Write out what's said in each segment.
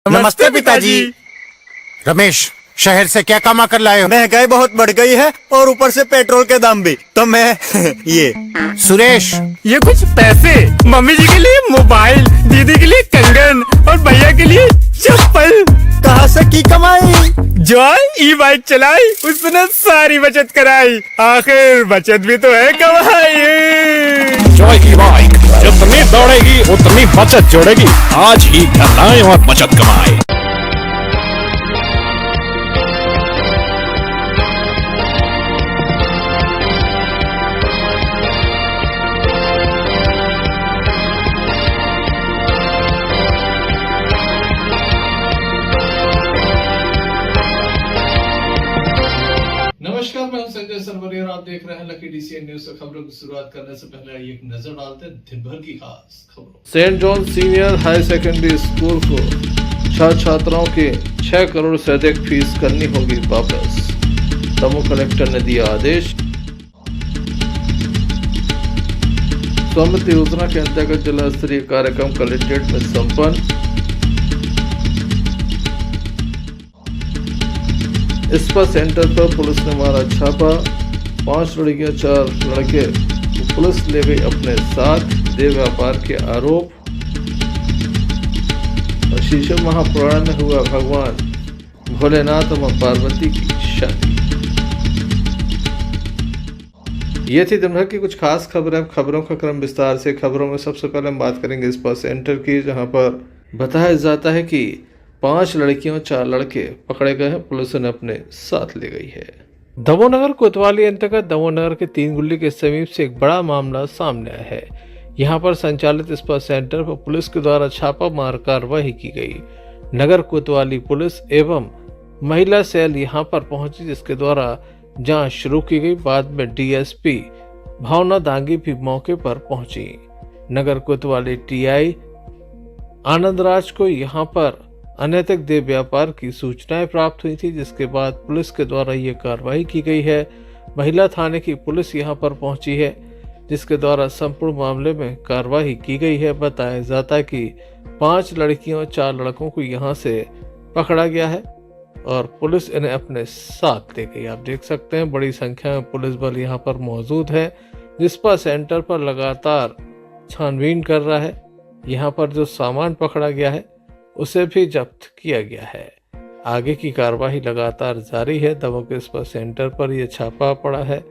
नमस्ते पिताजी। रमेश, शहर से क्या कमा कर लाए हो? महंगाई बहुत बढ़ गई है और ऊपर से पेट्रोल के दाम भी, तो मैं ये। सुरेश, ये कुछ पैसे मम्मी जी के लिए मोबाइल, दीदी के लिए कंगन और भैया के लिए चप्पल। कहाँ से की कमाई? जो ई बाइक चलाई उसने सारी बचत कराई, आखिर बचत भी तो है कमाई। जॉय की बाइक जितनी दौड़ेगी उतनी बचत जोड़ेगी। आज ही घर लाएं और बचत कमाएं। नमस्कार, मैं हूं संजय सरवरी और आप देख रहे हैं लकी डीसीएन न्यूज। खबरों की शुरुआत करने से पहले आइए एक नजर डालते हैं दिन भर की खास खबरों। Saint John senior high secondary school को छात्राओं की 6 करोड़ से अधिक फीस करनी होगी वापस। दमोह कलेक्टर ने दिया आदेश। स्वामित्व योजना के अंतर्गत जिला स्तरीय कार्यक्रम कलेक्ट्रेट में संपन्न। स्पा सेंटर पर पुलिस ने मारा छापा। 5 लड़कियां 4 लड़के पुलिस ले गई अपने साथ। देह व्यापार के आरोप। और शीशम महापुराण में हुआ भगवान भोलेनाथ और पार्वती की शादी। ये थी दिन भर की कुछ खास खबरें। खबरों का क्रम विस्तार से। खबरों में सबसे पहले हम बात करेंगे स्पा सेंटर की, जहां पर बताया जाता है कि 5 लड़कियों 4 लड़के पकड़े गए हैं, पुलिस ने अपने साथ ले गई है। दमोह नगर कोतवाली अंतर्गत दमोह नगर के 3 गुल्ली के समीप से एक बड़ा मामला सामने आया है। यहां पर संचालित स्पा सेंटर पर पुलिस के द्वारा छापा मार कार्रवाई की गई। नगर कोतवाली पुलिस एवं महिला सेल यहां पर पहुंची, जिसके द्वारा जांच शुरू की गई। बाद में डीएसपी भावना दांगी भी मौके पर पहुंची। नगर कोतवाली टीआई आनंदराज को यहां पर अनैतिक देह व्यापार की सूचनाएं प्राप्त हुई थी, जिसके बाद पुलिस के द्वारा ये कार्रवाई की गई है। महिला थाने की पुलिस यहां पर पहुंची है, जिसके द्वारा संपूर्ण मामले में कार्रवाई की गई है। बताया जाता है कि 5 लड़कियों 4 लड़कों को यहां से पकड़ा गया है और पुलिस इन्हें अपने साथ ले गई। आप देख सकते हैं बड़ी संख्या में पुलिस बल यहां पर मौजूद है, जिसपा सेंटर पर लगातार छानबीन कर रहा है। यहाँ पर जो सामान पकड़ा गया है उसे भी जब्त किया गया है। आगे की कार्रवाई लगातार जारी है। दमोह के स्पा सेंटर पर यह छापा पड़ा है,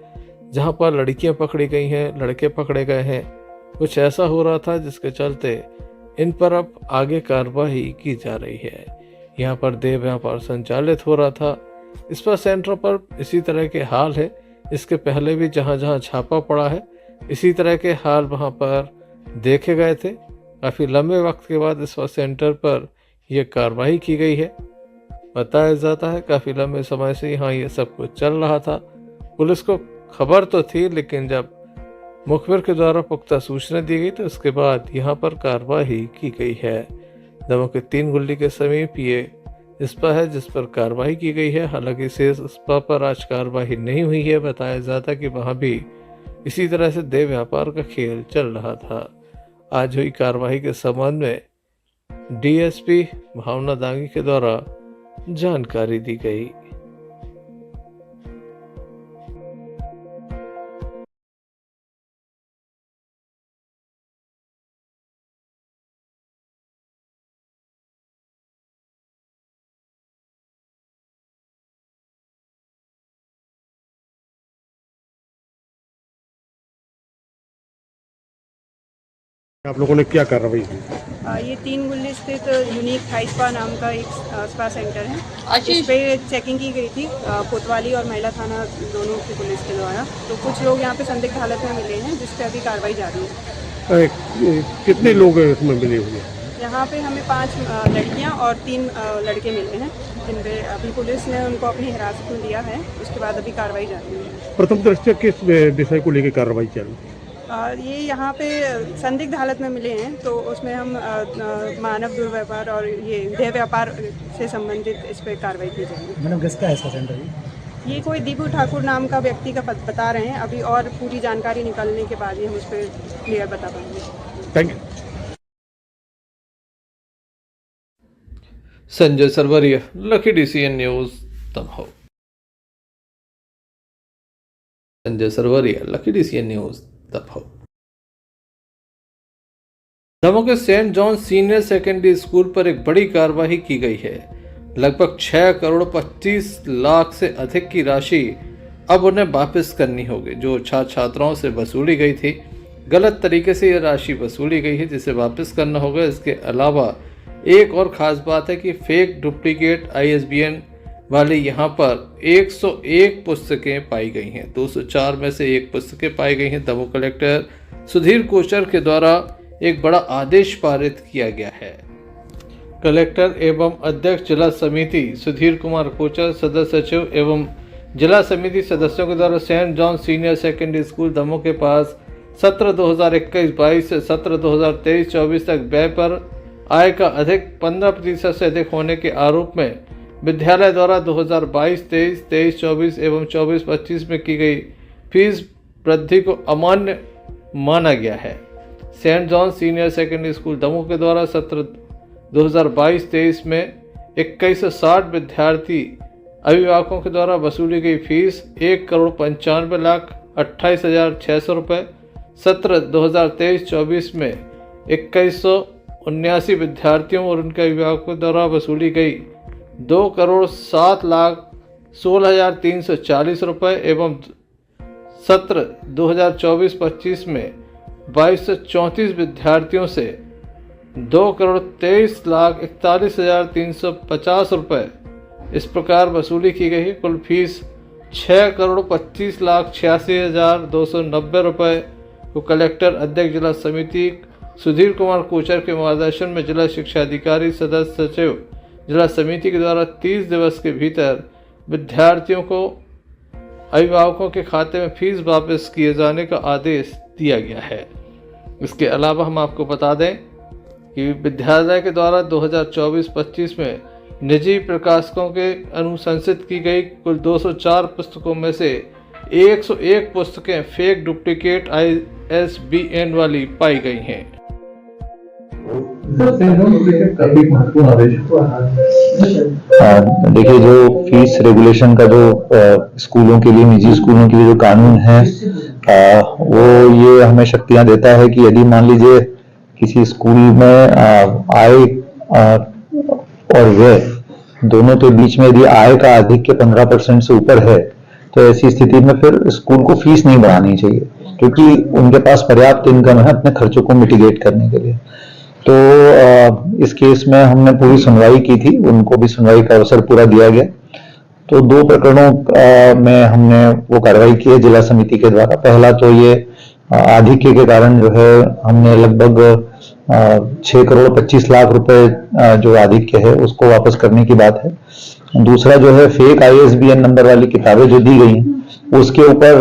जहां पर लड़कियां पकड़ी गई हैं, लड़के पकड़े गए हैं। कुछ ऐसा हो रहा था जिसके चलते इन पर अब आगे कार्रवाई की जा रही है। यहाँ पर देह व्यापार संचालित हो रहा था। स्पा सेंटर पर इसी तरह के हाल है। इसके पहले भी जहाँ जहाँ छापा पड़ा है इसी तरह के हाल वहाँ पर देखे गए थे। काफ़ी लंबे वक्त के बाद स्पा सेंटर पर यह कार्रवाई की गई है। बताया जाता है काफ़ी लंबे समय से यहाँ ये सब कुछ चल रहा था। पुलिस को खबर तो थी, लेकिन जब मुखबिर के द्वारा पुख्ता सूचना दी गई तो उसके बाद यहाँ पर कार्रवाई की गई है। दमोह के 3 गुल्ली के समीप ये स्पा है जिस पर कार्रवाई की गई है। हालांकि शेष स्पा पर आज कार्रवाई नहीं हुई है। बताया जाता कि वहाँ भी इसी तरह से देह व्यापार का खेल चल रहा था। आज हुई कार्रवाई के संबंध में डीएसपी भावना दांगी के द्वारा जानकारी दी गई। आप लोगों ने क्या कार्रवाई की? ये 3 गुल्ली स्थित यूनिक थाई स्पा नाम का एक स्पा सेंटर है। इस पे चेकिंग की गई थी कोतवाली और महिला थाना दोनों की पुलिस के द्वारा। तो कुछ लोग यहाँ पे संदिग्ध हालत में मिले हैं, जिस पे अभी कार्रवाई जारी है। कितने लोग इसमें मिले हुए हैं? यहाँ पे हमें 5 लड़कियाँ और 3 लड़के मिले हैं, जिन पे अभी पुलिस ने उनको अपनी हिरासत में लिया है। उसके बाद अभी कार्रवाई जारी है। प्रथम दृष्टया किस विषय को लेकर कार्रवाई चल रही है? ये यहाँ पे संदिग्ध हालत में मिले हैं, तो उसमें हम मानव दुर्व्यवहार और ये देह व्यापार से संबंधित इस पर कार्रवाई की जाएगी। मैडम किसका है सेंटर? ये कोई दीपू ठाकुर नाम का व्यक्ति का बता रहे हैं अभी, और पूरी जानकारी निकलने के बाद ही हम उस पर क्लियर बता पाएंगे। Thank you. Sanjay Sarvaria, lucky DCN news Damoh. Sanjay Sarvaria, lucky DCN news Damoh. Damoh के saint John senior secondary school पर एक बड़ी कार्रवाई की गई है। लगभग 6 करोड़ 25 लाख से अधिक की राशि अब उन्हें वापस करनी होगी, जो छात्राओं से वसूली गई थी। गलत तरीके से यह राशि वसूली गई है, जिसे वापस करना होगा। इसके अलावा एक और ख़ास बात है कि फेक डुप्लीकेट ISBN वाली यहाँ पर 101 पुस्तकें पाई गई हैं। 204 में से 1 पुस्तकें पाई गई हैं। दमोह कलेक्टर सुधीर कोचर के द्वारा एक बड़ा आदेश पारित किया गया है। कलेक्टर एवं अध्यक्ष जिला समिति सुधीर कुमार कोचर, सदस्य सचिव एवं जिला समिति सदस्यों के द्वारा saint John senior secondary school Damoh के पास सत्र 2021-22 से सत्र 2023-24 तक व्यय पर आय का अधिक 15% से अधिक होने के आरोप में विद्यालय द्वारा 2022-23, 23-24 एवं 24-25 में की गई फीस वृद्धि को अमान्य माना गया है। Saint John senior secondary school Damoh के द्वारा सत्र 2022-23 में 2160 विद्यार्थी अभिभावकों के द्वारा वसूली गई फीस 1,95,28,600 रुपये। सत्र 2023-24 में 2179 विद्यार्थियों और उनके अभिभावकों द्वारा वसूली गई 2,07,16,340 रुपये एवं सत्र 2024-25 में 2234 विद्यार्थियों से 2,23,41,350 रुपये इस प्रकार वसूली की गई है। कुल फीस 6,25,86,290 रुपये को कलेक्टर अध्यक्ष जिला समिति सुधीर कुमार कोचर के मार्गदर्शन में जिला शिक्षा अधिकारी, सदस्य सचिव जिला समिति के द्वारा 30 दिवस के भीतर विद्यार्थियों को अभिभावकों के खाते में फीस वापस किए जाने का आदेश दिया गया है। इसके अलावा हम आपको बता दें कि विद्यालय के द्वारा 2024-25 में निजी प्रकाशकों के अनुशंसित की गई कुल 204 पुस्तकों में से 101 पुस्तकें फेक डुप्लीकेट ISBN वाली पाई गई हैं। देखिए, जो फीस रेगुलेशन का जो स्कूलों के लिए, निजी स्कूलों के लिए जो कानून है, वो ये हमें शक्तियां देता है कि यदि मान लीजिए किसी स्कूल में आय और व्यय दोनों के बीच में यदि आय का अधिक के 15% से ऊपर है, तो ऐसी स्थिति में फिर स्कूल को फीस नहीं बढ़ानी चाहिए, क्योंकि उनके पास पर्याप्त इनकम है अपने खर्चों को मिटिगेट करने के लिए। तो इस केस में हमने पूरी सुनवाई की थी, उनको भी सुनवाई का अवसर पूरा दिया गया। तो 2 प्रकरणों में हमने वो कार्रवाई की है जिला समिति के द्वारा। पहला तो ये आधिक्य के कारण जो है हमने लगभग 6 करोड़ 25 लाख रुपए जो आधिक्य है उसको वापस करने की बात है। दूसरा जो है फेक ISBN नंबर वाली किताबें जो दी गई उसके ऊपर,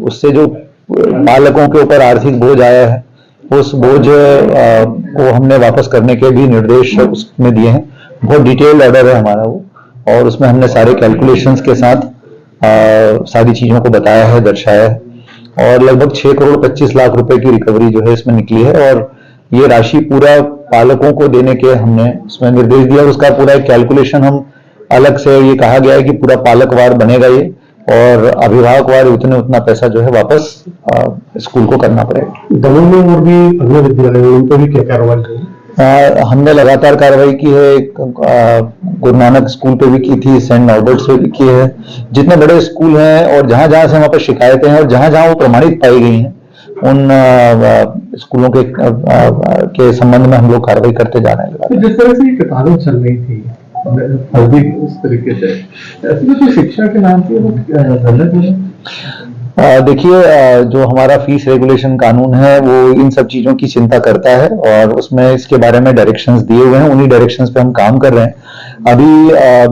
उससे जो पालकों के ऊपर आर्थिक बोझ आया है, उस बोझ को हमने वापस करने के भी निर्देश उसमें दिए हैं। बहुत डिटेल्ड ऑर्डर है हमारा वो, और उसमें हमने सारे कैलकुलेशंस के साथ सारी चीजों को बताया है, दर्शाया है, और लगभग 6 करोड़ 25 लाख रुपए की रिकवरी जो है इसमें निकली है। और ये राशि पूरा पालकों को देने के हमने उसमें निर्देश दिया। उसका पूरा एक कैलकुलेशन हम अलग से, ये कहा गया है कि पूरा पालकवार बनेगा ये, और अभिभावकवार उतना पैसा जो है वापस स्कूल को करना पड़ेगा। दमोह में और भी अन्य विद्यालय हैं, उन पर भी क्या कार्रवाई की? हमने लगातार कार्रवाई की है। गुरु नानक स्कूल पे भी की थी, सेंट नॉर्बर्ट्स पे भी की है। जितने बड़े स्कूल हैं और जहां जहां से वहां पर शिकायतें हैं और जहां जहां वो प्रमाणित पाई गई हैं, उन स्कूलों के संबंध में हम लोग कार्रवाई करते जा रहे हैं। जिस तरह से किताबें चल रही थी इस तरीके से, तो शिक्षा के नाम पे गलत है। देखिए, जो हमारा फीस रेगुलेशन कानून है वो इन सब चीजों की चिंता करता है, और उसमें इसके बारे में डायरेक्शंस दिए हुए हैं। उन्हीं डायरेक्शंस पे हम काम कर रहे हैं। अभी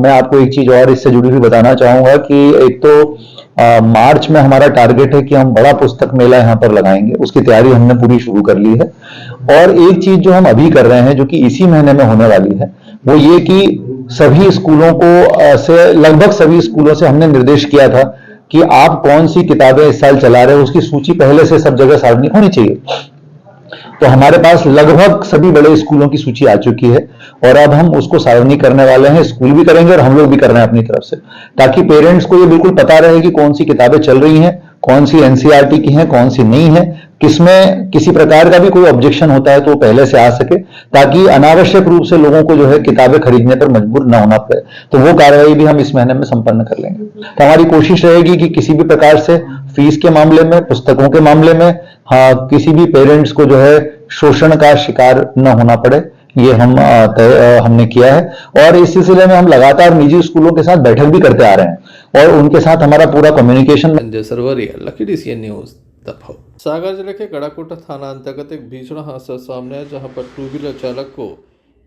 मैं आपको एक चीज और इससे जुड़ी हुई बताना चाहूंगा कि एक तो मार्च में हमारा टारगेट है कि हम बड़ा पुस्तक मेला यहाँ पर लगाएंगे, उसकी तैयारी हमने पूरी शुरू कर ली है। और एक चीज जो हम अभी कर रहे हैं, जो कि इसी महीने में होने वाली है, वो ये कि सभी स्कूलों को से लगभग सभी स्कूलों से हमने निर्देश किया था कि आप कौन सी किताबें इस साल चला रहे हो उसकी सूची पहले से सब जगह सार्वजनिक होनी चाहिए। तो हमारे पास लगभग सभी बड़े स्कूलों की सूची आ चुकी है और अब हम उसको सार्वजनिक करने वाले हैं। स्कूल भी करेंगे और हम लोग भी कर रहे हैं अपनी तरफ से, ताकि पेरेंट्स को ये बिल्कुल पता रहे कि कौन सी किताबें चल रही हैं, कौन सी एनसीईआरटी की हैं, कौन सी नहीं है, किसमें किसी प्रकार का भी कोई ऑब्जेक्शन होता है तो पहले से आ सके, ताकि अनावश्यक रूप से लोगों को जो है किताबें खरीदने पर मजबूर न होना पड़े। तो वो कार्रवाई भी हम इस महीने में संपन्न कर लेंगे। तो हमारी कोशिश रहेगी कि किसी भी प्रकार से फीस के मामले में, पुस्तकों के मामले में, हाँ, किसी भी पेरेंट्स को जो है शोषण का शिकार न होना पड़े, ये हमने किया है। और इस सिलसिले में हम लगातार निजी स्कूलों के साथ बैठक भी करते आ रहे हैं और उनके साथ हमारा पूरा communication. Sanjay Sarvaria, Lucky DCN news, दफा। सागर जिले के गड़ाकोटा थाना अंतर्गत एक भीषण हादसा सामने आया, जहां पर टू व्हीलर चालक को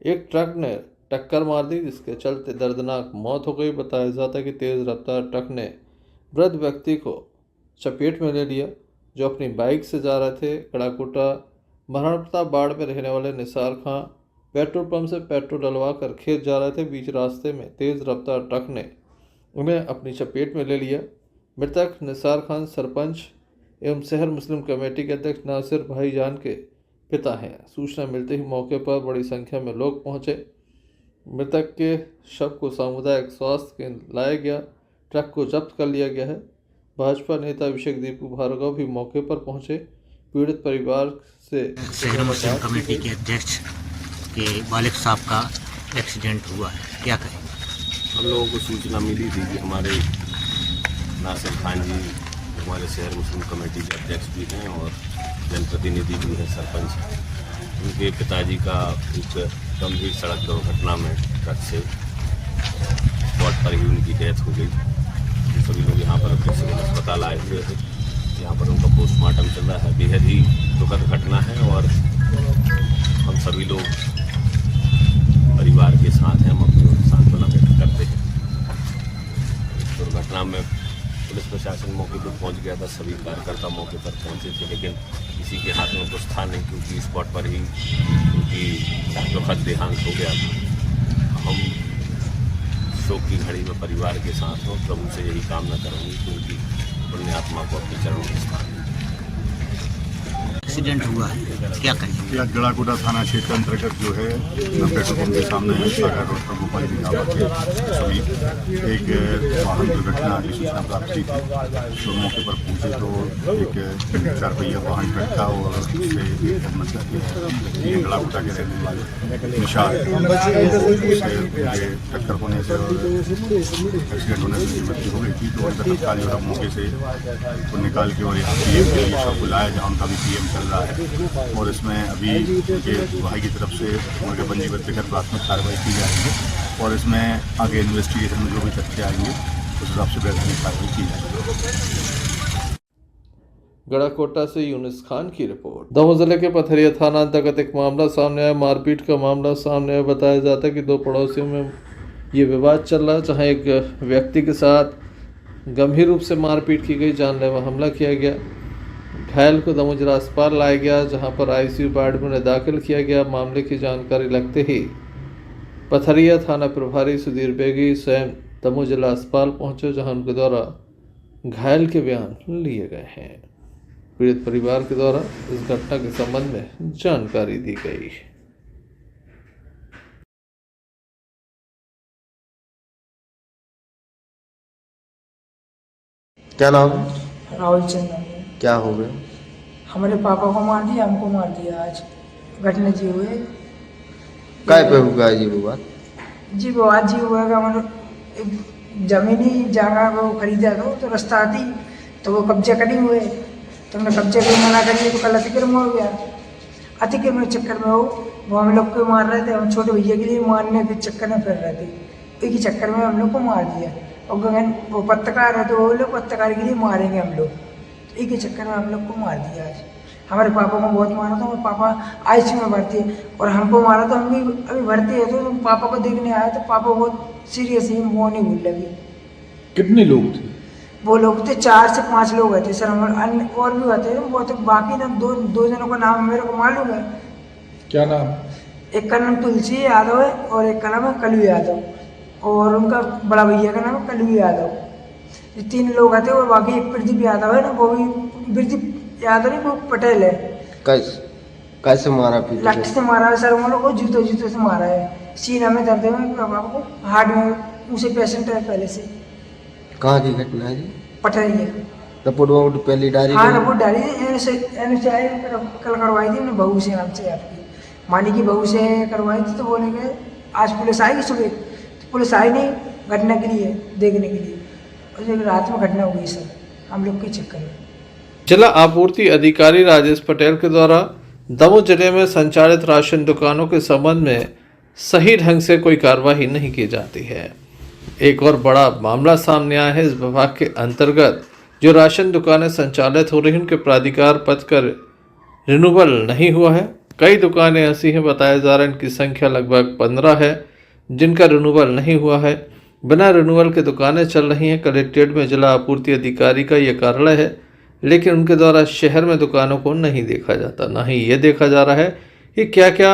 एक ट्रक ने टक्कर मार दी, जिसके चलते दर्दनाक मौत हो गई। बताया जाता है कि तेज रफ्तार ट्रक ने वृद्ध व्यक्ति को चपेट में ले लिया, जो अपनी बाइक से जा रहे थे। गड़ाकोटा महाराणा प्रताप बाड़ में रहने वाले निसार खां पेट्रोल पंप से पेट्रोल डलवा कर खेत जा रहे थे। बीच रास्ते में तेज रफ्तार ट्रक ने उन्हें अपनी चपेट में ले लिया। मृतक निसार खान सरपंच एवं शहर मुस्लिम कमेटी के अध्यक्ष नासिर भाईजान के पिता हैं। सूचना मिलते ही मौके पर बड़ी संख्या में लोग पहुंचे। मृतक के शव को सामुदायिक स्वास्थ्य केंद्र लाया गया। ट्रक को जब्त कर लिया गया है। भाजपा नेता अभिषेक दीपू भार्गव भी मौके पर पहुंचे। पीड़ित परिवार से शहर मुस्लिम कमेटी के अध्यक्ष के वालिद साहब का एक्सीडेंट हुआ है, क्या करें? हम लोगों को सूचना मिली थी कि हमारे नासिर खान जी हमारे शहर मुस्लिम कमेटी के अध्यक्ष भी हैं और जनप्रतिनिधि भी हैं, सरपंच। उनके पिताजी का एक गंभीर सड़क दुर्घटना में ट्रक से स्पॉट पर ही उनकी डेथ हो गई। तो सभी लोग यहाँ पर अपने सिविल अस्पताल आए हुए थे। यहाँ पर उनका पोस्टमार्टम चल रहा है। बेहद ही दुखद घटना है और हम सभी लोग परिवार के साथ हैं, हम अपनी सांत्वना व्यक्त करते हैं। दुर्घटना में पुलिस प्रशासन मौके पर पहुंच गया था, सभी कार्यकर्ता मौके पर पहुंचे थे, लेकिन किसी के हाथ में कुछ था नहीं, क्योंकि स्पॉट पर ही उनकी दुखद देहांत हो गया था। हम शोक की घड़ी में परिवार के साथ हों, प्रभु से यही कामना करूँगी कि उनकी पुण्य आत्मा को अपने चरणों में स्थान। एक्सीडेंट हुआ है, क्या करें? यह गड़ाकोटा थाना क्षेत्र अंतर्गत जो है पेट्रोल पंप के सामने है, सागर रोड पर गोपाल जी ढाबा के समीप एक वाहन दुर्घटना की सूचना प्राप्त की थी। तो मौके पर पहुंचे तो एक 4 पहिया वाहन ट्रक था और उससे ये गड़ाकोटा के रहने वाले निशार उससे टक्कर होने से और एक्सीडेंट होने से मृत्यु हो गई थी। तो तत्काल जो है मौके से तो निकाल के और यहाँ पीएम के लिए सब बुलाया, जहाँ उनका भी पीएम चल रहा है। और इसमें अभी उनके भाई की तरफ से उनके पंजीबद्ध कर प्राथमिक कार्रवाई की जाएगी और इसमें आगे इन्वेस्टिगेशन में जो भी तथ्य आएंगे उस हिसाब से वैधानिक कार्रवाई की जाएगी। गड़ाकोटा से यूनिस खान की रिपोर्ट। दमोह जिले के पथरिया थाना अंतर्गत एक मामला सामने आया। मारपीट का मामला सामने आया। बताया जाता है कि 2 पड़ोसियों में ये विवाद चल रहा है, जहाँ एक व्यक्ति के साथ गंभीर रूप से मारपीट की गई, जानलेवा हमला किया गया। घायल को दमोह जिला अस्पताल लाया गया, जहां पर आईसीयू वार्ड में दाखिल किया गया। मामले की जानकारी लगते ही पथरिया थाना प्रभारी सुधीर बेगी स्वयं दमोह जिला अस्पताल पहुंचे, जहां उनके द्वारा घायल के बयान लिए गए हैं। पीड़ित परिवार के द्वारा इस घटना के संबंध में जानकारी दी गई। क्या नाम? राहुल चंद्र। क्या हो गया? हमारे पापा को मार दिया, हमको मार दिया। आज घटना जी हुए। काय पे हुआ जी वो बात? जी वो आज जी हुआ कि हमारे एक जमीनी जगह वो खरीदा तो रास्ता आती तो वो कब्जा करनी हुए, तो हमने कब्जे को मना करिए तो कल अतिक्रम हो गया। अतिक्रम के चक्कर में वो हम लोग को मार रहे थे। हम छोटे भैया के लिए मारने के चक्कर में फिर रहे थे। एक ही चक्कर में हम लोग को मार दिया। और गगन वो पत्रकार है तो वो लोग पत्रकार के लिए मारेंगे हम लोग, एक ही चक्कर में हम लोग को मार दिया। आज हमारे पापा को बहुत मारा था। पापा आईसीयू में भर्ती है और हमको मारा तो हम भी अभी भर्ती है। तो पापा को देखने आया तो पापा बहुत सीरियस ही वो नहीं भूल लगी। कितने लोग थे? वो लोग थे 4 से 5 लोग थे सर। हमारे अन्य और भी होते हैं वो, तो बाकी ना दो जनों का नाम मेरे को मालूम है। क्या नाम? एक का नाम तुलसी यादव है और एक का नाम है कलू यादव और उनका बड़ा भैया का नाम है कलू यादव। ये 3 लोग आते और बाकी एक प्रदीप यादव है ना, वो भी प्रदीप यादव नहीं, वो पटेल है। कैसे मारा पीछे लाठी से मारा है सर, हम लोग को जूतों से मारा है। सीना में दर्द है, बाबा को हार्ट में उसे पेशेंट है पहले से। कहाँ की घटना है जी? पटरी है। रिपोर्ट पहली डाली? हाँ रिपोर्ट डाली NHI कल करवाई थी हमने बहू से, आपसे आपकी मानी की बहू से करवाई थी। तो बोले गए आज पुलिस आई सुबह, तो पुलिस आई नहीं घटना के लिए देखने के लिए, और रात में घटना हुई सर हम लोग के चक्कर में। जिला आपूर्ति अधिकारी राजेश पटेल के द्वारा दमोह जिले में संचालित राशन दुकानों के संबंध में सही ढंग से कोई कार्रवाई नहीं की जाती है। एक और बड़ा मामला सामने आया है। इस विभाग के अंतर्गत जो राशन दुकानें संचालित हो रही हैं उनके प्राधिकार पत्र का रिन्यूअल नहीं हुआ है। कई दुकानें ऐसी हैं, बताया जा रहा है इनकी संख्या लगभग 15 है जिनका रिन्यूअल नहीं हुआ है। बिना रिन्यूअल के दुकानें चल रही हैं। कलेक्ट्रेट में जिला आपूर्ति अधिकारी का यह कार्यालय है, लेकिन उनके द्वारा शहर में दुकानों को नहीं देखा जाता, ना ही ये देखा जा रहा है कि क्या क्या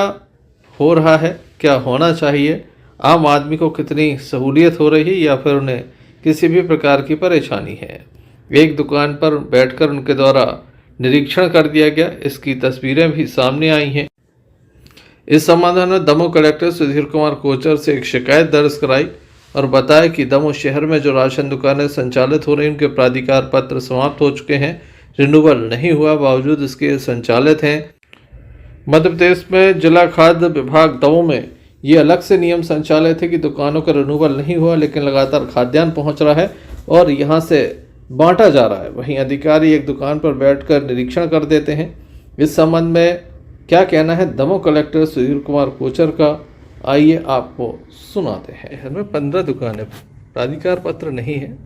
हो रहा है, क्या होना चाहिए, आम आदमी को कितनी सहूलियत हो रही है या फिर उन्हें किसी भी प्रकार की परेशानी है। एक दुकान पर बैठकर उनके द्वारा निरीक्षण कर दिया गया, इसकी तस्वीरें भी सामने आई हैं। इस संबंध में दमोह कलेक्टर सुधीर कुमार कोचर से एक शिकायत दर्ज कराई और बताया कि दमोह शहर में जो राशन दुकानें संचालित हो रही हैं उनके प्राधिकार पत्र समाप्त हो चुके हैं, रिन्यूअल नहीं हुआ, बावजूद इसके संचालित हैं। मध्य प्रदेश में जिला खाद्य विभाग दमोह में ये अलग से नियम संचालित है कि दुकानों का रिन्यूअल नहीं हुआ, लेकिन लगातार खाद्यान्न पहुंच रहा है और यहाँ से बांटा जा रहा है। वहीं अधिकारी एक दुकान पर बैठकर निरीक्षण कर देते हैं। इस संबंध में क्या कहना है दमोह कलेक्टर सुधीर कुमार कोचर का, आइए आपको सुनाते हैं। शहर में 15 दुकानें, प्राधिकार पत्र नहीं है,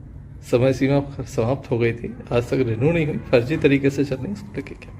समय सीमा समाप्त हो गई थी, आज तक रिन्यू नहीं हुई, फर्जी तरीके से चल रही है। क्या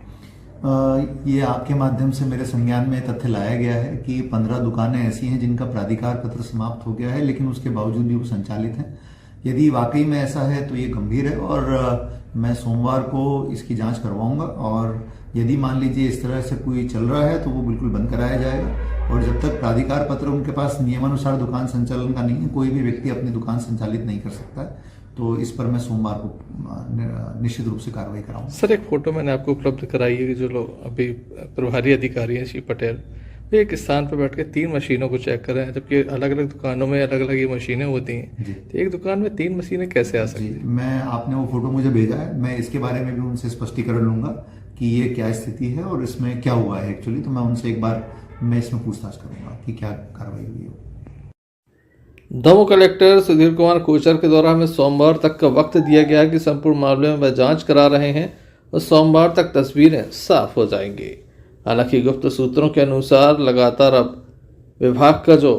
ये आपके माध्यम से मेरे संज्ञान में तथ्य लाया गया है कि 15 दुकानें ऐसी हैं जिनका प्राधिकार पत्र समाप्त हो गया है, लेकिन उसके बावजूद भी वो संचालित हैं। यदि वाकई में ऐसा है तो ये गंभीर है और मैं सोमवार को इसकी जांच करवाऊंगा, और यदि मान लीजिए इस तरह से कोई चल रहा है तो वो बिल्कुल बंद कराया जाएगा। और जब तक प्राधिकार पत्र उनके पास नियमानुसार दुकान संचालन का नहीं है, कोई भी व्यक्ति अपनी दुकान संचालित नहीं कर सकता है। तो इस पर मैं सोमवार को निश्चित रूप से कार्रवाई कराऊंगा। सर, एक फोटो मैंने आपको उपलब्ध कराई है कि जो लोग अभी प्रभारी अधिकारी हैं श्री पटेल, वे एक स्थान पर बैठ के 3 मशीनों को चेक कर रहे हैं, जबकि अलग अलग दुकानों में अलग अलग ये मशीनें होती हैं। तो एक दुकान में 3 मशीनें कैसे आ सकती हैं? मैं आपने वो फोटो मुझे भेजा है, मैं इसके बारे में भी उनसे स्पष्टीकरण लूंगा कि ये क्या स्थिति है और इसमें क्या हुआ है एक्चुअली। तो मैं उनसे एक बार मैं इसमें पूछताछ करूंगा कि क्या कार्रवाई हुई है। दमोह कलेक्टर सुधीर कुमार कोचर के द्वारा हमें सोमवार तक का वक्त दिया गया है कि संपूर्ण मामले में वह जांच करा रहे हैं और सोमवार तक तस्वीरें साफ हो जाएंगी। हालांकि गुप्त सूत्रों के अनुसार लगातार अब विभाग का जो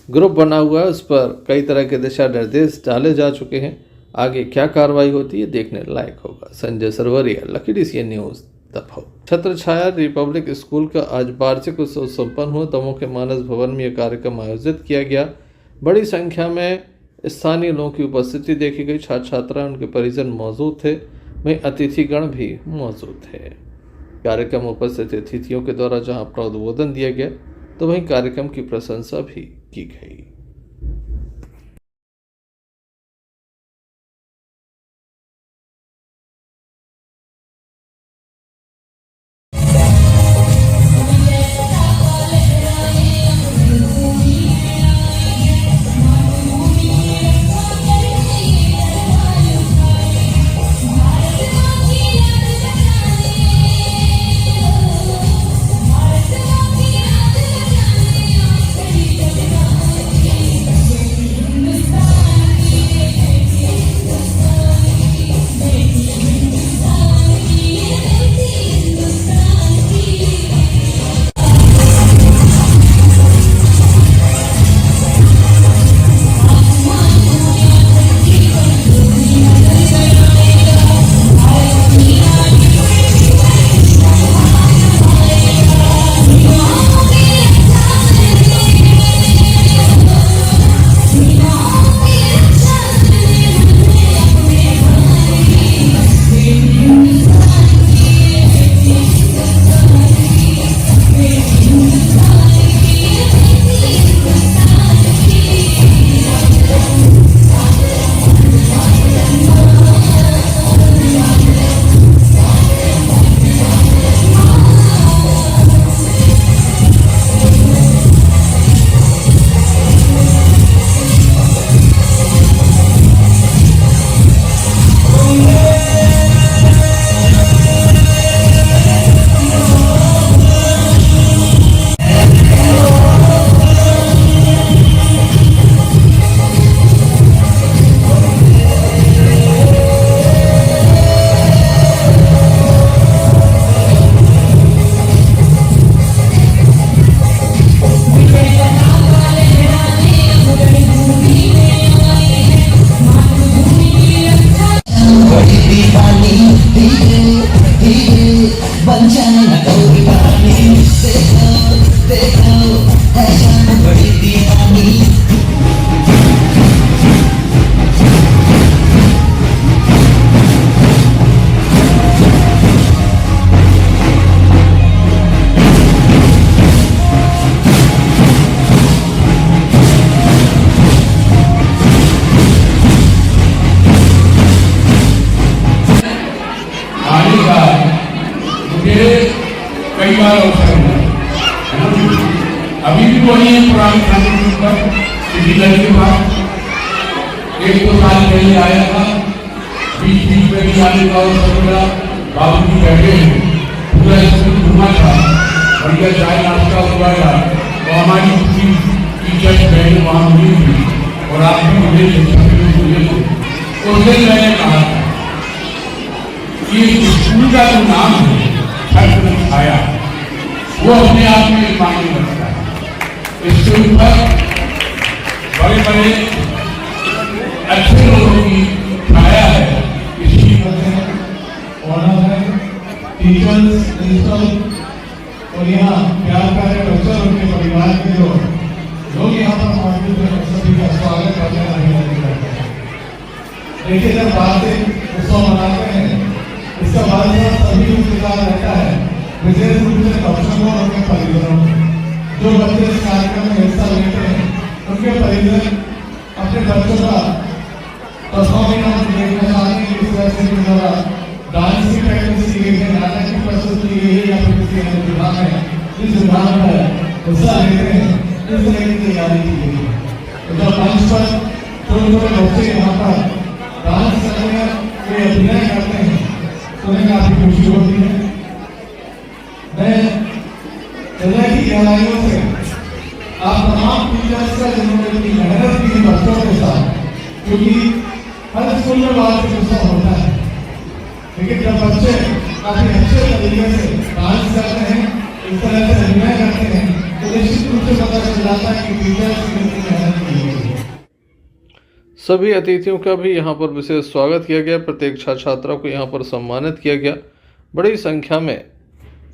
ग्रुप बना हुआ है उस पर कई तरह के दिशा निर्देश डाले जा चुके हैं। आगे क्या कार्रवाई होती है देखने लायक होगा। Sanjay Sarvaria, lucky DCN news, Damoh. छत्र छाया रिपब्लिक स्कूल का आज वार्षिक उत्सव संपन्न हुआ। दमोह के मानस भवन में यह कार्यक्रम आयोजित किया गया। बड़ी संख्या में स्थानीय लोगों की उपस्थिति देखी गई। छात्र छात्राएं, उनके परिजन मौजूद थे, वहीं अतिथिगण भी मौजूद थे। कार्यक्रम उपस्थित अतिथियों के द्वारा जहां अपना उद्बोधन दिया गया तो वहीं कार्यक्रम की प्रशंसा भी की गई। डीलर के पास 1-2 साल पहले आया था, बीच में भी आने का बाबू जी बैठे हैं, पूरा स्कूल घूमा था, बढ़िया चाय नाश्ता हुआ था, तो हमारी टीचर्स बहन वहाँ मिली थी और आप भी मुझे मिले थे। उस दिन मैंने कहा था कि स्कूल का जो नाम है छत्र छाया, वो अपने आप में एक मायने रखता है। इसके ऊपर बड़े बड़े अच्छे लोगों की छाया है, इसकी वजह ऑनर है, टीचर्स, प्रिंसिपल और यहाँ प्यार प्यारे बच्चे और उनके परिवार के लोग यहाँ पर मौजूद हैं, सभी का स्वागत करते हैं। देखिए, जब बात उत्सव मनाते हैं, इसका बाद सभी इंतजार रहता है, विशेष रूप से दर्शकों और उनके परिजनों, जो बच्चे इस कार्यक्रम में हिस्सा लेते हैं, उनके परिजन अपने बच्चों का परफॉर्मेंस देखना चाहते हैं। इस तरह से द्वारा डांस की प्रैक्टिस की गई है, नाटक की प्रस्तुति की गई है, या फिर किसी अन्य विभाग में जिस विभाग में हिस्सा लेते हैं, इस तरह की तैयारी की गई है। तो जब मंच पर छोटे बच्चे यहाँ पर डांस करते हैं, वे अभिनय करते हैं, तो उन्हें काफी खुशी होती है। मैं हृदय की गहराइयों से आप तमाम टीचर्स का जिन्होंने अपनी मेहनत की बच्चों के साथ, क्योंकि हर स्कूल में बात उत्सव होता है, लेकिन जब बच्चे काफी अच्छे तरीके से डांस करते हैं, इस तरह से अभिनय करते हैं, तो निश्चित रूप से पता चल जाता है कि टीचर्स कितनी मेहनत की है। सभी अतिथियों का भी यहाँ पर विशेष स्वागत किया गया। प्रत्येक छात्र छात्रा को यहाँ पर सम्मानित किया गया। बड़ी संख्या में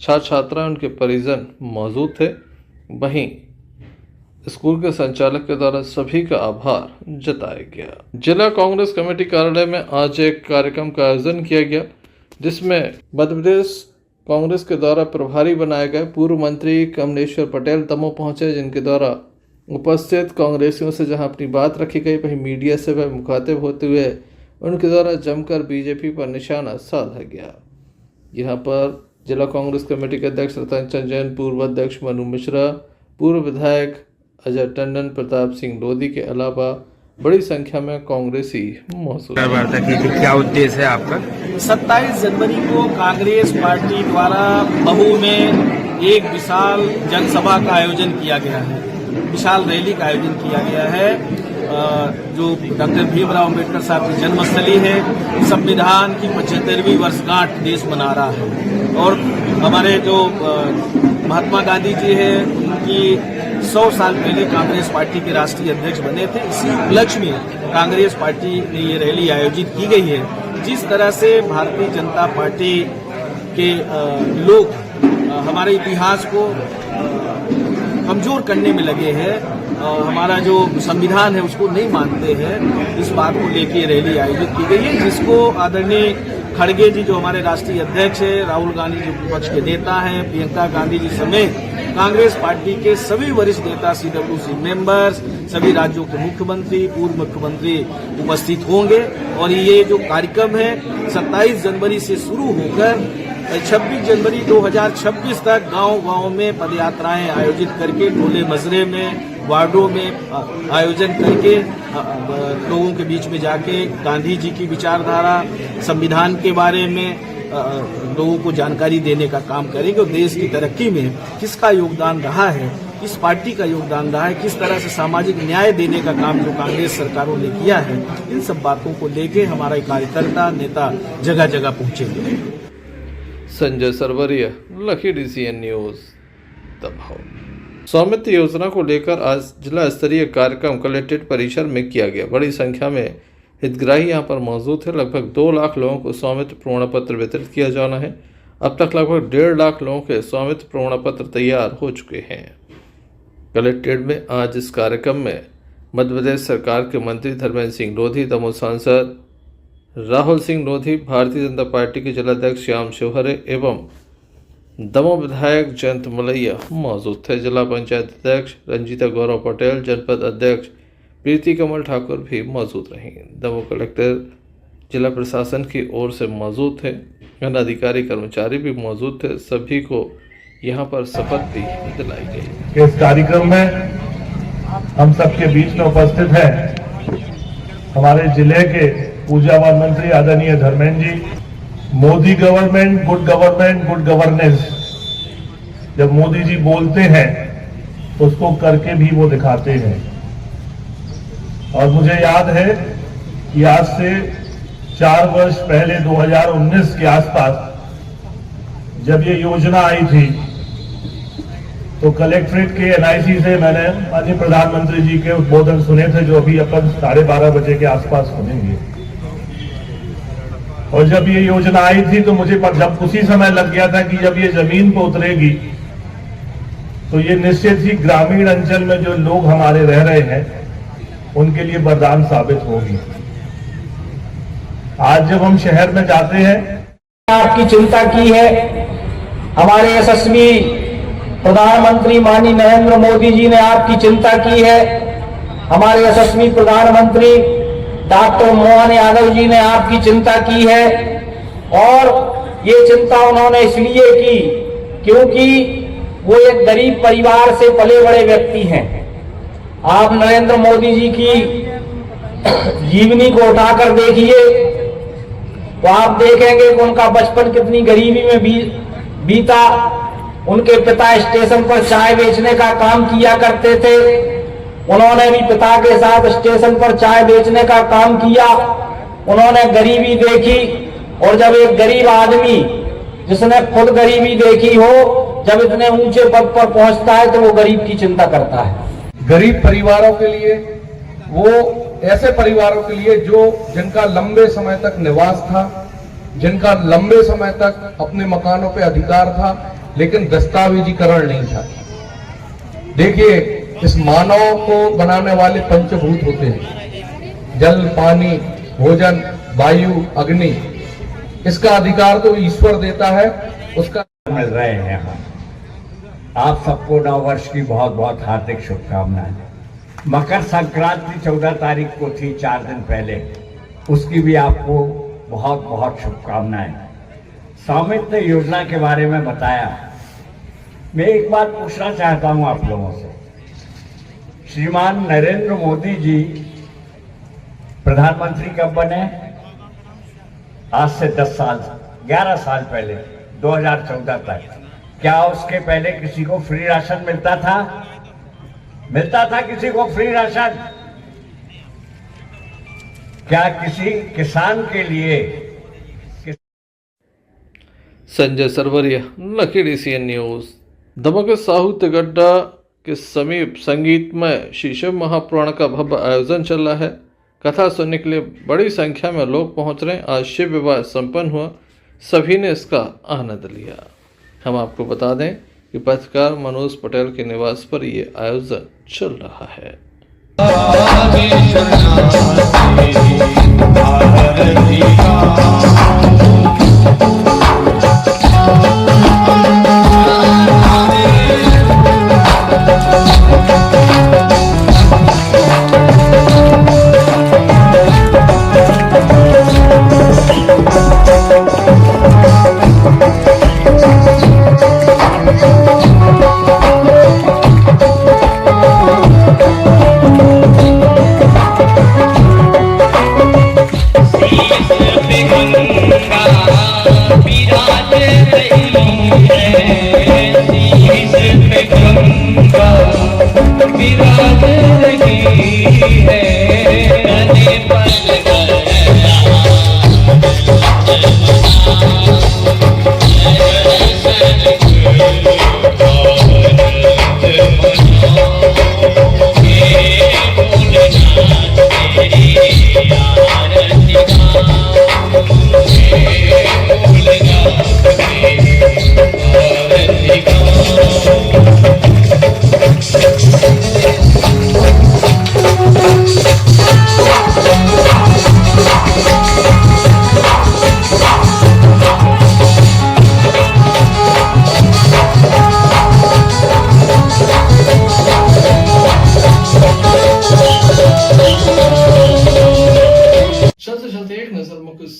छात्र छात्रा उनके परिजन मौजूद थे। वहीं स्कूल के संचालक के द्वारा सभी का आभार जताया गया। जिला कांग्रेस कमेटी कार्यालय में आज एक कार्यक्रम का आयोजन किया गया, जिसमें मध्य प्रदेश कांग्रेस के द्वारा प्रभारी बनाए गए पूर्व मंत्री कमलेश्वर पटेल दमोह पहुंचे, जिनके द्वारा उपस्थित कांग्रेसियों से जहां अपनी बात रखी गई, वहीं मीडिया से वह मुखातिब होते हुए उनके द्वारा जमकर बीजेपी पर निशाना साधा गया। यहाँ पर जिला कांग्रेस कमेटी के अध्यक्ष रतन चंद जैन, पूर्व अध्यक्ष मनु मिश्रा, पूर्व विधायक अजय टंडन, प्रताप सिंह लोधी के अलावा बड़ी संख्या में कांग्रेसी मौजूद हैं। क्या उद्देश्य है आपका? 27 जनवरी को कांग्रेस पार्टी द्वारा महू में एक विशाल जनसभा का आयोजन किया गया है, विशाल रैली का आयोजन किया गया है, जो डॉक्टर भीमराव अम्बेडकर साहब की जन्मस्थली है। संविधान की 75वीं वर्षगांठ देश मना रहा है और हमारे जो महात्मा गांधी जी है, उनकी 100 साल पहले कांग्रेस पार्टी के राष्ट्रीय अध्यक्ष बने थे। इसी उपलक्ष्य में कांग्रेस पार्टी ने ये रैली आयोजित की गई है। जिस तरह से भारतीय जनता पार्टी के लोग हमारे इतिहास को कमजोर करने में लगे हैं, हमारा जो संविधान है उसको नहीं मानते हैं, इस बात को लेकर रैली आयोजित की गई है, जिसको आदरणीय खड़गे जी जो हमारे राष्ट्रीय अध्यक्ष है, राहुल गांधी जी विपक्ष के नेता हैं, प्रियंका गांधी जी समेत कांग्रेस पार्टी के सभी वरिष्ठ नेता, CWC मेंबर्स, सभी राज्यों के मुख्यमंत्री, पूर्व मुख्यमंत्री उपस्थित होंगे। और ये जो कार्यक्रम है 27 जनवरी से शुरू होकर 26 जनवरी 2026 तक गांव-गांव में पदयात्राएं आयोजित करके, टोले मजरे में, वार्डों में आयोजन करके लोगों के बीच में जाके गांधी जी की विचारधारा, संविधान के बारे में लोगों को जानकारी देने का काम करेंगे और देश की तरक्की में किसका योगदान रहा है, किस पार्टी का योगदान रहा है, किस तरह से सामाजिक न्याय देने का काम जो कांग्रेस सरकारों ने किया है, इन सब बातों को लेके हमारा कार्यकर्ता नेता जगह जगह पहुंचेंगे। Sanjay Sarvaria, lucky DCN news, Damoh. स्वामित्व योजना को लेकर आज जिला स्तरीय कार्यक्रम कलेक्ट्रेट परिसर में किया गया। बड़ी संख्या में हितग्राही यहाँ पर मौजूद है। लगभग 2 लाख लोगों को स्वामित्व प्रमाण पत्र वितरित किया जाना है। अब तक लगभग 1.5 लाख लोगों के स्वामित्व प्रमाण पत्र तैयार हो चुके हैं। कलेक्ट्रेट में आज इस कार्यक्रम में मध्य प्रदेश सरकार के मंत्री धर्मेंद्र सिंह लोधी, दमोह सांसद राहुल सिंह लोधी, भारतीय जनता पार्टी के जिलाध्यक्ष श्याम शिवहरे एवं दमोह विधायक जयंत मलैया मौजूद थे। जिला पंचायत अध्यक्ष रंजीता गौरव पटेल, जनपद अध्यक्ष प्रीति कमल ठाकुर भी मौजूद रहीं। दमोह कलेक्टर जिला प्रशासन की ओर से मौजूद थे। अन्य अधिकारी कर्मचारी भी मौजूद थे। सभी को यहाँ पर शपथ भी दिलाई गई। इस कार्यक्रम में हम सबके बीच में उपस्थित हैं हमारे जिले के ऊर्जावान मंत्री आदरणीय Dharmendra ji. Modi government, good governance, जब मोदी जी बोलते हैं उसको करके भी वो दिखाते हैं। और मुझे याद है कि आज से 4 वर्ष पहले 2019 के आसपास जब ये योजना आई थी तो कलेक्ट्रेट के एनआईसी से मैंने माननीय प्रधानमंत्री जी के उद्बोधन सुने थे, जो अभी अपन 12:30 बजे के आसपास सुनेंगे। और जब ये योजना आई थी तो मुझे जब उसी समय लग गया था कि जब ये जमीन पर उतरेगी तो ये निश्चित ही ग्रामीण अंचल में जो लोग हमारे रह रहे हैं उनके लिए वरदान साबित होगी। आज जब हम शहर में जाते हैं, आपकी चिंता की है। हमारे यशस्वी प्रधानमंत्री माननीय नरेंद्र मोदी जी ने आपकी चिंता की है। हमारे यशस्वी प्रधानमंत्री डॉक्टर मोहन यादव जी ने आपकी चिंता की है। और ये चिंता उन्होंने इसलिए की क्योंकि वो एक गरीब परिवार से पले बड़े व्यक्ति हैं। आप नरेंद्र मोदी जी की जीवनी को उठाकर देखिए तो आप देखेंगे कि उनका बचपन कितनी गरीबी में बीता। उनके पिता स्टेशन पर चाय बेचने का काम किया करते थे। उन्होंने भी पिता के साथ स्टेशन पर चाय बेचने का काम किया। उन्होंने गरीबी देखी। और जब एक गरीब आदमी जिसने खुद गरीबी देखी हो जब इतने ऊंचे पद पर पहुंचता है तो वो गरीब की चिंता करता है। गरीब परिवारों के लिए, वो ऐसे परिवारों के लिए जो जिनका लंबे समय तक निवास था, जिनका लंबे समय तक अपने मकानों पे अधिकार था लेकिन दस्तावेजीकरण नहीं था। देखिए, इस मानव को बनाने वाले पंचभूत होते हैं, जल, पानी, भोजन, वायु, अग्नि। इसका अधिकार तो ईश्वर देता है, उसका मिल रहे हैं हम। आप सबको नव वर्ष की बहुत बहुत हार्दिक शुभकामनाएं। मकर संक्रांति 14 तारीख को थी, 4 दिन पहले, उसकी भी आपको बहुत बहुत शुभकामनाएं। स्वामित्व योजना के बारे में बताया। मैं एक बात पूछना चाहता हूं आप लोगों से। श्रीमान नरेंद्र मोदी जी प्रधानमंत्री कब बने? आज से 10 साल, 11 साल पहले, 2014 तक। क्या उसके पहले किसी को फ्री राशन मिलता था? मिलता था किसी को फ्री राशन? क्या किसी किसान के लिए? Sanjay Sarvaria, lucky DCN news. दमक साहित्य गड्ढा के समीप संगीतमय शीशव महापुराण का भव्य आयोजन चल रहा है। कथा सुनने के लिए बड़ी संख्या में लोग पहुंच रहे हैं। आज शिव विवाह संपन्न हुआ, सभी ने इसका आनंद लिया। हम आपको बता दें कि पत्रकार मनोज पटेल के निवास पर ये आयोजन चल रहा है।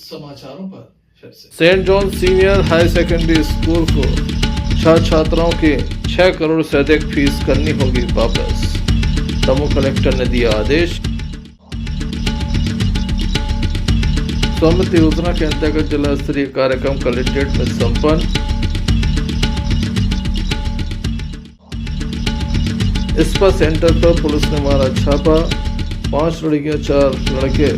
समाचारों पर फिर से। Saint John senior high secondary school को 6 छात्राओं के 6 करोड़ से अधिक फीस करनी होगी वापस। दमोह कलेक्टर ने दिया आदेश। स्वामित्व योजना के अंतर्गत जिला स्तरीय कार्यक्रम कलेक्ट्रेट में संपन्न। स्पा सेंटर पर पुलिस ने मारा छापा। 5 लड़कियां 4 लड़के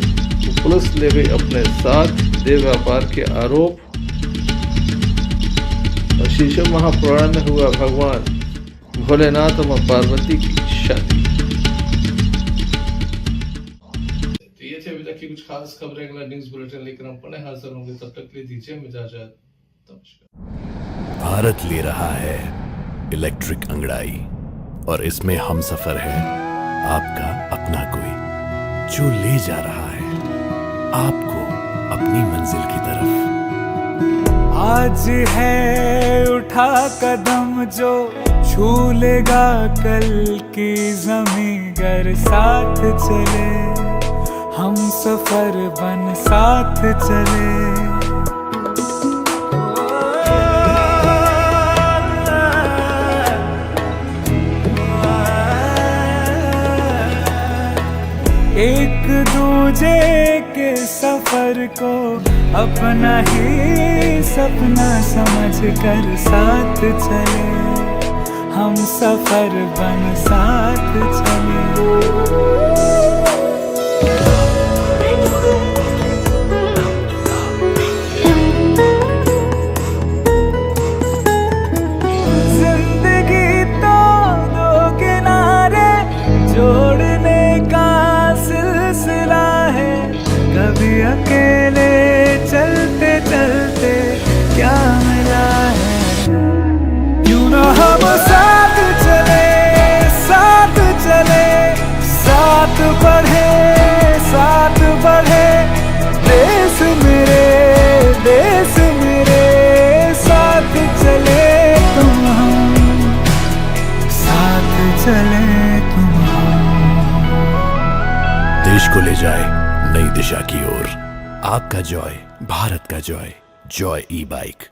पुलिस ले गई अपने साथ। देह व्यापार के आरोप। शीशम महापुराण में हुआ भगवान भोलेनाथ और पार्वती की शादी। तो ये थे अभी तक की कुछ खास खबरें। अगला न्यूज बुलेटिन लेकर हम पुनः हाजिर होंगे, तब तक के लिए दीजिए हमें इजाजत। नमस्कार। भारत ले रहा है इलेक्ट्रिक अंगड़ाई और इसमें हम सफर है आपका अपना कोई, जो ले जा रहा है आपको अपनी मंजिल की तरफ। आज है उठा कदम जो छू लेगा कल की ज़मीं, गर साथ चले हम सफर बन साथ चले। एक दूजे के सफर को अपना ही सपना समझ कर साथ चले हम सफर बन साथ चले। जिंदगी तो 2 किनारे जोड़ने का सिलसिला है, कभी अकेले चलते चलते क्या मिला है। क्यों ना हम साथ चले साथ चले, साथ बढ़े देश मेरे साथ चले तुम हम, साथ चले तुम हम। देश को ले जाए नई दिशा की ओर, आपका जॉय भारत का जॉय, जॉय ई बाइक।